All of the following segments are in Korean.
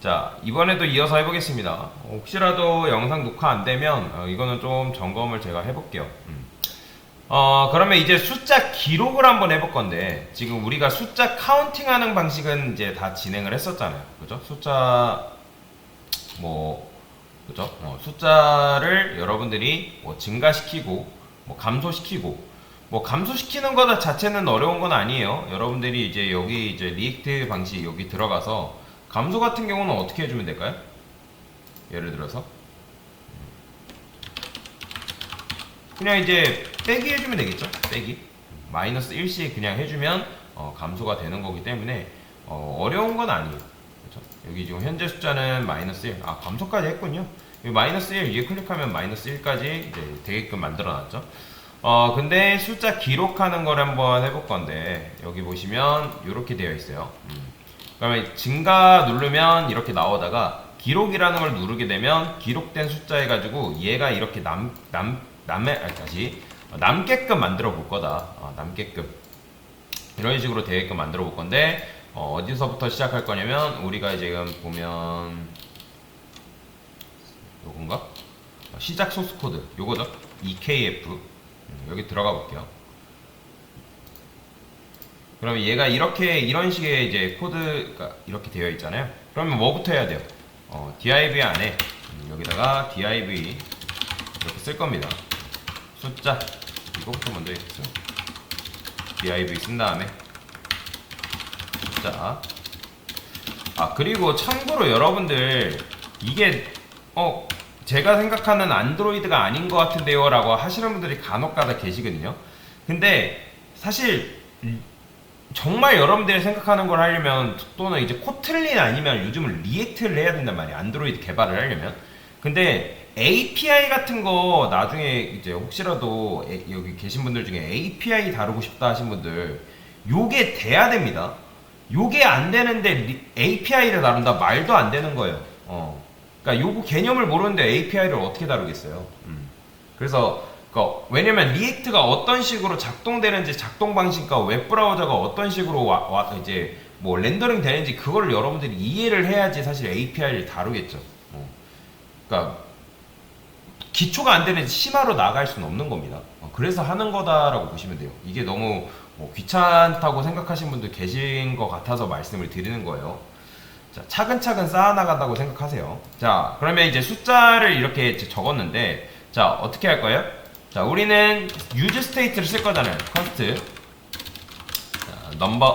자, 이번에도 이어서 해보겠습니다. 혹시라도 영상 녹화 안 되면 이거는 좀 점검을 제가 해볼게요. 그러면 이제 숫자 기록을 한번 해볼 건데, 지금 우리가 숫자 카운팅하는 방식은 이제 다 진행을 했었잖아요. 그죠? 숫자 그죠? 숫자를 여러분들이 뭐 증가시키고 뭐 감소시키고, 뭐 감소시키는 거 자체는 어려운 건 아니에요. 여러분들이 이제 여기 이제 리액트 방식 여기 들어가서 감소 같은 경우는 어떻게 해주면 될까요? 예를 들어서 그냥 이제 빼기 해주면 되겠죠? 빼기 마이너스 1씩 그냥 해주면 감소가 되는 거기 때문에 어려운 건 아니에요. 그렇죠? 여기 지금 현재 숫자는 마이너스 1, 감소까지 했군요. 여기 마이너스 1 위에 클릭하면 마이너스 1까지 이제 되게끔 만들어 놨죠. 근데 숫자 기록하는 걸 한번 해볼 건데, 여기 보시면 이렇게 되어 있어요. 그러면 증가 누르면 이렇게 나오다가 기록이라는 걸 누르게 되면 기록된 숫자 해가지고 얘가 이렇게 남게끔 만들어 볼 거다. 남게끔 이런 식으로 되게끔 만들어 볼 건데, 어디서부터 시작할 거냐면 우리가 지금 보면 요건가? 시작 소스 코드 요거죠. EKF 여기 들어가 볼게요. 그러면 얘가 이런 식의 이제 코드가 이렇게 되어 있잖아요. 그러면 뭐부터 해야 돼요? div 안에 여기다가 div 이렇게 쓸 겁니다. 숫자 이거부터 먼저 했죠. div 쓴 다음에 숫자. 그리고 참고로 여러분들 이게 제가 생각하는 안드로이드가 아닌 것 같은데요 라고 하시는 분들이 간혹가다 계시거든요. 근데 사실 정말 여러분들이 생각하는 걸 하려면, 또는 이제 코틀린 아니면 요즘은 리액트를 해야 된단 말이에요. 안드로이드 개발을 하려면. 근데 API 같은 거 나중에 이제 혹시라도 여기 계신 분들 중에 API 다루고 싶다 하신 분들 요게 돼야 됩니다. 요게 안 되는데 API를 다룬다? 말도 안 되는 거예요. 그러니까 요거 개념을 모르는데 API를 어떻게 다루겠어요. 그래서 왜냐면 리액트가 어떤 식으로 작동되는지, 작동 방식과 웹브라우저가 어떤 식으로 이제 뭐 렌더링 되는지 그걸 여러분들이 이해를 해야지 사실 API를 다루겠죠. 그러니까 기초가 안 되는 심화로 나갈 수는 없는 겁니다. 그래서 하는 거다라고 보시면 돼요. 이게 너무 귀찮다고 생각하시는 분들 계신 것 같아서 말씀을 드리는 거예요. 자, 차근차근 쌓아나간다고 생각하세요. 자, 그러면 이제 숫자를 이렇게 적었는데, 자, 어떻게 할 거예요? 자, 우리는 use state를 쓸 거잖아요. const number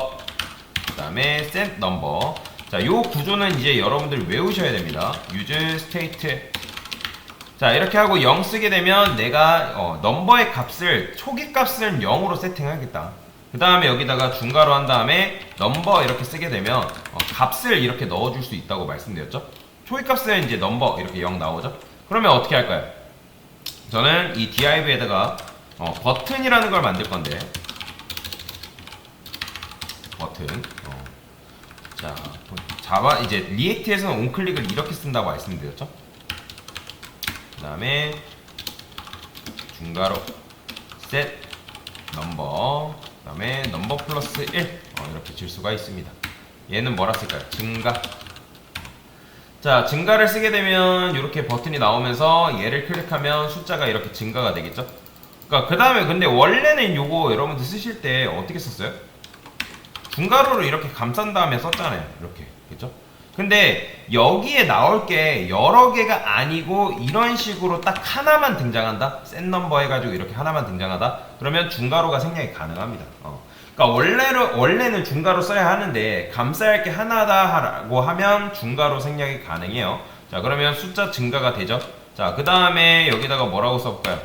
그 다음에 set number. 자, 요 구조는 이제 여러분들 외우셔야 됩니다. use state. 자, 이렇게 하고 0 쓰게 되면 내가 넘버의 값을, 초기 값을 0으로 세팅하겠다. 그 다음에 여기다가 중괄호 한 다음에 넘버 이렇게 쓰게 되면 값을 이렇게 넣어줄 수 있다고 말씀드렸죠. 초기 값은 이제 넘버 이렇게 0 나오죠. 그러면 어떻게 할까요? 저는 이 div에다가 버튼이라는 걸 만들 건데, 버튼. 자, 자바 이제 리액트에서는 온클릭을 이렇게 쓴다고 말씀드렸죠. 그 다음에 중괄호 set 넘버, 그 다음에 넘버 플러스 1 이렇게 줄 수가 있습니다. 얘는 뭐라 쓸까요? 증가. 자, 증가를 쓰게 되면 이렇게 버튼이 나오면서 얘를 클릭하면 숫자가 이렇게 증가가 되겠죠. 그러니까 그 다음에 근데 원래는 요거 여러분들 쓰실 때 어떻게 썼어요? 중괄호를 이렇게 감싼 다음에 썼잖아요. 이렇게, 그쵸? 근데 여기에 나올 게 여러 개가 아니고 이런 식으로 딱 하나만 등장한다? set number 해가지고 이렇게 하나만 등장하다? 그러면 중괄호가 생략이 가능합니다. 그러니까 원래는 중괄호 써야 하는데 감싸야 할 게 하나다라고 하면 중괄호 생략이 가능해요. 자, 그러면 숫자 증가가 되죠. 자, 그 다음에 여기다가 뭐라고 써볼까요?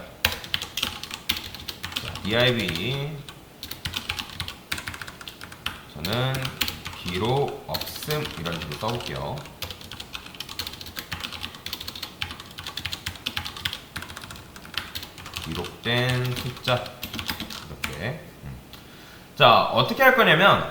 자, div 저는 기록 없음 이런 식으로 써볼게요. 기록된 숫자 이렇게. 자, 어떻게 할 거냐면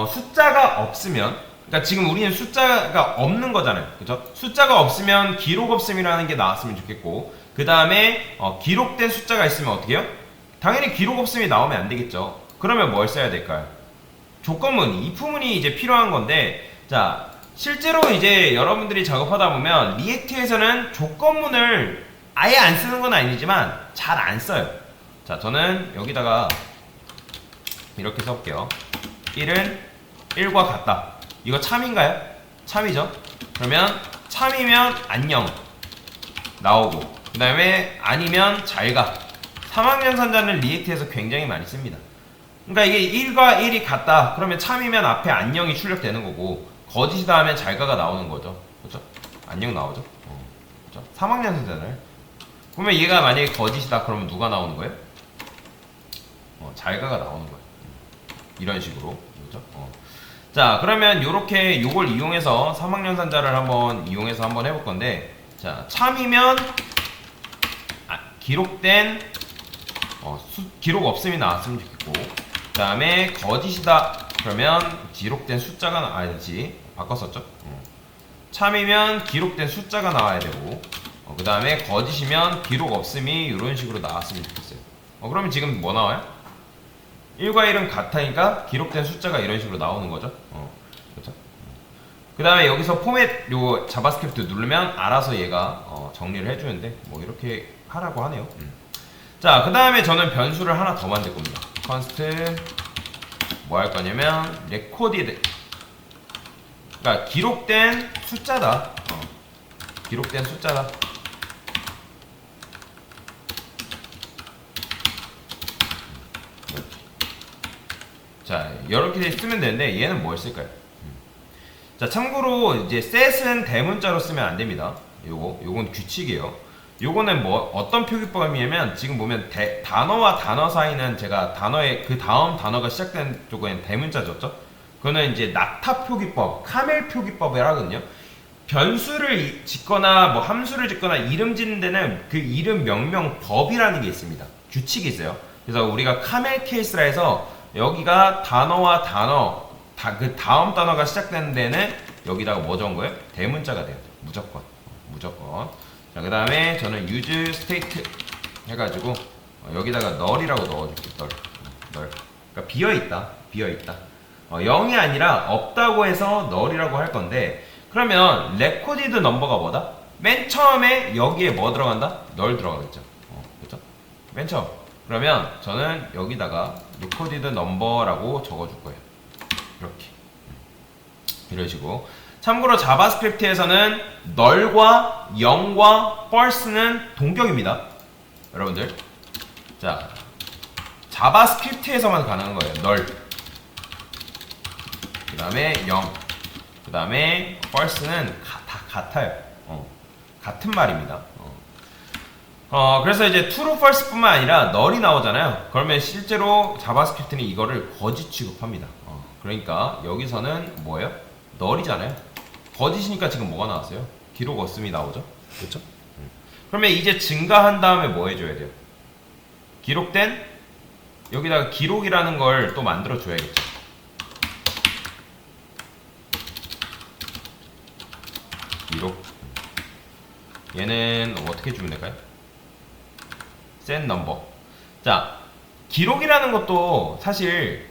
숫자가 없으면, 그러니까 지금 우리는 숫자가 없는 거잖아요. 그죠? 숫자가 없으면 기록 없음이라는 게 나왔으면 좋겠고, 그 다음에 기록된 숫자가 있으면 어떻게 해요? 당연히 기록 없음이 나오면 안 되겠죠. 그러면 뭘 써야 될까요? 조건문, if문이 이제 필요한 건데, 자, 실제로 이제 여러분들이 작업하다 보면 리액트에서는 조건문을 아예 안 쓰는 건 아니지만 잘 안 써요. 자, 저는 여기다가 이렇게 써볼게요. 1은 1과 같다. 이거 참인가요? 참이죠? 그러면 참이면 안녕 나오고, 그 다음에 아니면 잘가. 3학년산자는 리액트에서 굉장히 많이 씁니다. 그러니까 이게 1과 1이 같다 그러면 참이면 앞에 안녕이 출력되는 거고, 거짓이다 하면 잘가가 나오는 거죠. 그렇죠? 안녕 나오죠? 그렇죠? 3학년산자잖아요. 그러면 얘가 만약에 거짓이다 그러면 누가 나오는 거예요? 잘가가 나오는 거예요. 이런 식으로. 그렇죠? 자, 그러면 요렇게 요걸 이용해서 3학년산자를 한번 이용해서 한번 해볼 건데, 자, 참이면 기록된 기록 없음이 나왔으면 좋겠고, 그 다음에 거짓이다 그러면 기록된 숫자가 아니지, 바꿨었죠? 참이면 기록된 숫자가 나와야 되고, 그 다음에 거짓이면 기록 없음이 이런 식으로 나왔으면 좋겠어요. 그러면 지금 뭐 나와요? 1과 1은 같으니까 기록된 숫자가 이런 식으로 나오는 거죠. 그렇죠? 그 다음에 여기서 포맷 요 자바스크립트 누르면 알아서 얘가 정리를 해주는데, 뭐 이렇게 하라고 하네요. 자, 그 다음에 저는 변수를 하나 더 만들 겁니다. const 뭐 할 거냐면 recorded, 그러니까 기록된 숫자다. 기록된 숫자다. 자, 이렇게 쓰면 되는데 얘는 뭘 쓸까요? 자, 참고로 이제 set은 대문자로 쓰면 안 됩니다. 요건 규칙이에요. 요거는 뭐 어떤 표기법이냐면, 지금 보면 단어와 단어 사이는 제가 단어의 그 다음 단어가 시작된 쪽은 대문자 줬죠. 그거는 이제 낙타 표기법, 카멜 표기법이라거든요. 변수를 짓거나 뭐 함수를 짓거나 이름 짓는 데는 그 이름 명명법이라는 게 있습니다. 규칙이 있어요. 그래서 우리가 카멜 케이스라 해서 여기가 단어와 단어 그 다음 단어가 시작되는 데는 여기다가 뭐 적은 거예요? 대문자가 돼야 돼요. 무조건. 자, 그 다음에 저는 use state 해가지고 여기다가 null이라고 넣어줄게요. null. 그러니까 비어있다. 0이 아니라 없다고 해서 null이라고 할 건데, 그러면 recorded number가 뭐다? 맨 처음에 여기에 뭐 들어간다? null 들어가겠죠. 그렇죠? 맨 처음. 그러면 저는 여기다가 recorded number라고 적어줄 거예요. 이렇게. 이런 식으로. 참고로 자바스크립트에서는 null과 0과 false는 동격입니다. 여러분들. 자, 자바스크립트에서만 가능한 거예요. null. 그 다음에 0. 그 다음에 false는 다 같아요. 같은 말입니다. 그래서 이제 true, false 뿐만 아니라 null이 나오잖아요. 그러면 실제로 자바스크립트는 이거를 거짓 취급합니다. 그러니까 여기서는 뭐예요? null이잖아요. 거짓이니까 지금 뭐가 나왔어요? 기록 없음이 나오죠? 그렇죠? 그러면 이제 증가한 다음에 뭐 해줘야 돼요? 기록된, 여기다가 기록이라는 걸 또 만들어 줘야겠죠. 기록. 얘는 어떻게 주면 될까요? set number. 자, 기록이라는 것도 사실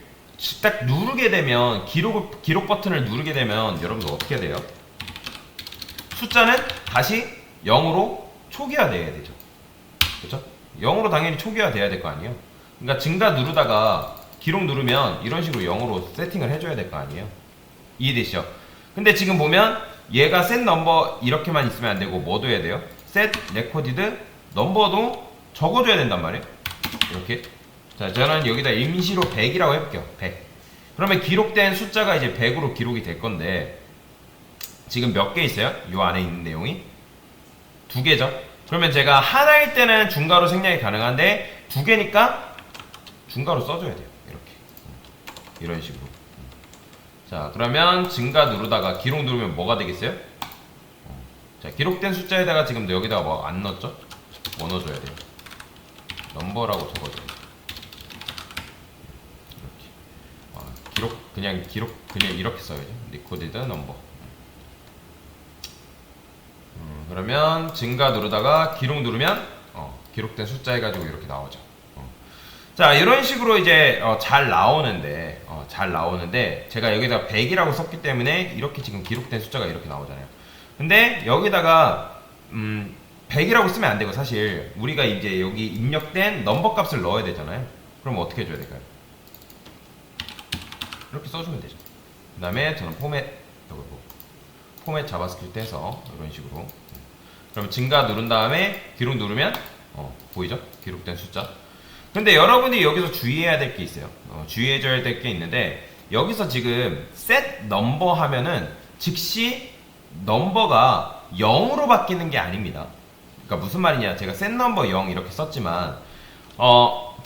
딱 누르게 되면, 기록 버튼을 누르게 되면 여러분들 어떻게 돼요? 숫자는 다시 0으로 초기화돼야 되죠. 그렇죠? 0으로 당연히 초기화돼야 될 거 아니에요. 그러니까 증가 누르다가 기록 누르면 이런 식으로 0으로 세팅을 해줘야 될 거 아니에요. 이해되시죠? 근데 지금 보면 얘가 set number 이렇게만 있으면 안 되고 뭐도 해야 돼요? set recorded number도 적어줘야 된단 말이에요. 이렇게. 자, 저는 여기다 임시로 100이라고 해볼게요. 100. 그러면 기록된 숫자가 이제 100으로 기록이 될 건데, 지금 몇 개 있어요? 요 안에 있는 내용이? 2개죠? 그러면 제가 하나일 때는 중괄호 생략이 가능한데 2개니까 중괄호 써줘야 돼요. 이렇게. 이런 식으로. 자, 그러면 증가 누르다가 기록 누르면 뭐가 되겠어요? 자, 기록된 숫자에다가 지금 여기다가 뭐 안 넣었죠? 뭐 넣어줘야 돼요? 넘버라고 적어줘야 돼요. 그냥 이렇게 써야죠. recorded number. 그러면 증가 누르다가 기록 누르면 기록된 숫자 해가지고 이렇게 나오죠. 자, 이런 식으로 이제 잘 나오는데 잘 나오는데 제가 여기다가 100이라고 썼기 때문에 이렇게 지금 기록된 숫자가 이렇게 나오잖아요. 근데 여기다가 100이라고 쓰면 안 되고 사실 우리가 이제 여기 입력된 넘버 값을 넣어야 되잖아요. 그럼 어떻게 해줘야 될까요? 이렇게 써주면 되죠. 그 다음에 저는 포맷 자바스크립트 해서 이런 식으로 그러면 증가 누른 다음에 기록 누르면 보이죠? 기록된 숫자. 근데 여러분이 여기서 주의해야 될 게 있어요. 주의해줘야 될 게 있는데 여기서 지금 set number 하면은 즉시 넘버가 0으로 바뀌는 게 아닙니다. 그러니까 무슨 말이냐, 제가 set number 0 이렇게 썼지만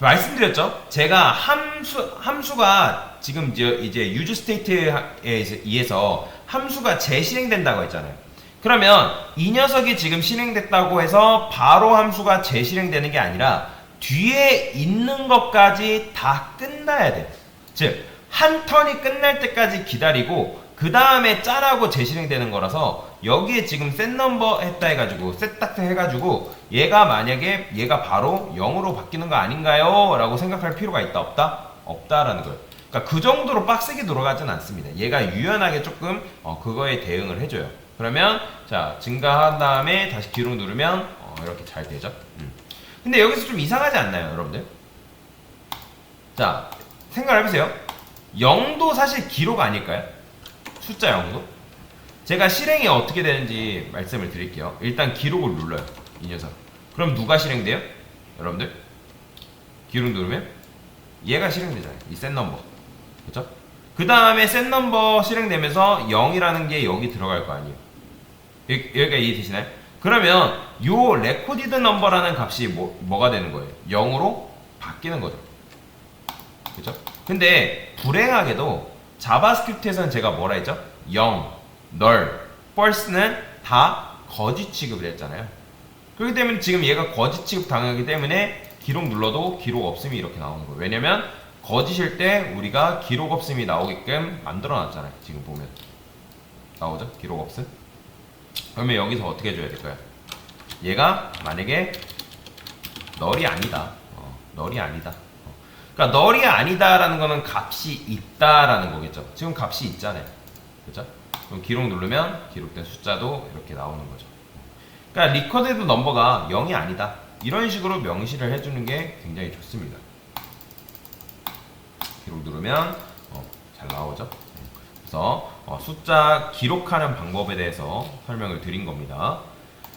말씀드렸죠? 제가 함수가 지금 이제 use state에 의해서 함수가 재실행된다고 했잖아요. 그러면 이 녀석이 지금 실행됐다고 해서 바로 함수가 재실행되는 게 아니라 뒤에 있는 것까지 다 끝나야 돼. 즉, 한 턴이 끝날 때까지 기다리고 그 다음에 짠하고 재실행되는 거라서 여기에 지금 set number 했다 해가지고 set 딱 해가지고 얘가 만약에 얘가 바로 0으로 바뀌는 거 아닌가요? 라고 생각할 필요가 있다 없다? 없다라는 거예요. 그러니까 그 정도로 빡세게 돌아가진 않습니다. 얘가 유연하게 조금 그거에 대응을 해줘요. 그러면 자 증가한 다음에 다시 기록 누르면 이렇게 잘 되죠. 근데 여기서 좀 이상하지 않나요, 여러분들? 자, 생각을 해보세요. 0도 사실 기록 아닐까요? 숫자 0도? 제가 실행이 어떻게 되는지 말씀을 드릴게요. 일단 기록을 눌러요, 이 녀석. 그럼 누가 실행돼요? 여러분들? 기록 누르면 얘가 실행되잖아요. 이 set number. 그쵸? 그 다음에 set number 실행되면서 0이라는 게 여기 들어갈 거 아니에요. 여기가 이해되시나요? 그러면 요 recorded number라는 값이 뭐가 되는 거예요? 0으로 바뀌는 거죠. 그죠? 근데 불행하게도 자바스크립트에서는 제가 뭐라 했죠? 0, null, false는 다 거짓 취급을 했잖아요. 그렇기 때문에 지금 얘가 거짓 취급 당하기 때문에 기록 눌러도 기록 없음이 이렇게 나오는 거예요. 왜냐면 거짓일 때 우리가 기록 없음이 나오게끔 만들어 놨잖아요. 지금 보면 나오죠? 기록 없음. 그러면 여기서 어떻게 해줘야 될까요? 얘가 만약에 null이 아니다. null이 아니다. 그러니까 null이 아니다라는 거는 값이 있다라는 거겠죠. 지금 값이 있잖아요. 그죠? 그럼 기록 누르면 기록된 숫자도 이렇게 나오는 거죠. 그러니까 recorded number가 0이 아니다. 이런 식으로 명시를 해주는 게 굉장히 좋습니다. 기록 누르면 잘 나오죠. 그래서 숫자 기록하는 방법에 대해서 설명을 드린 겁니다.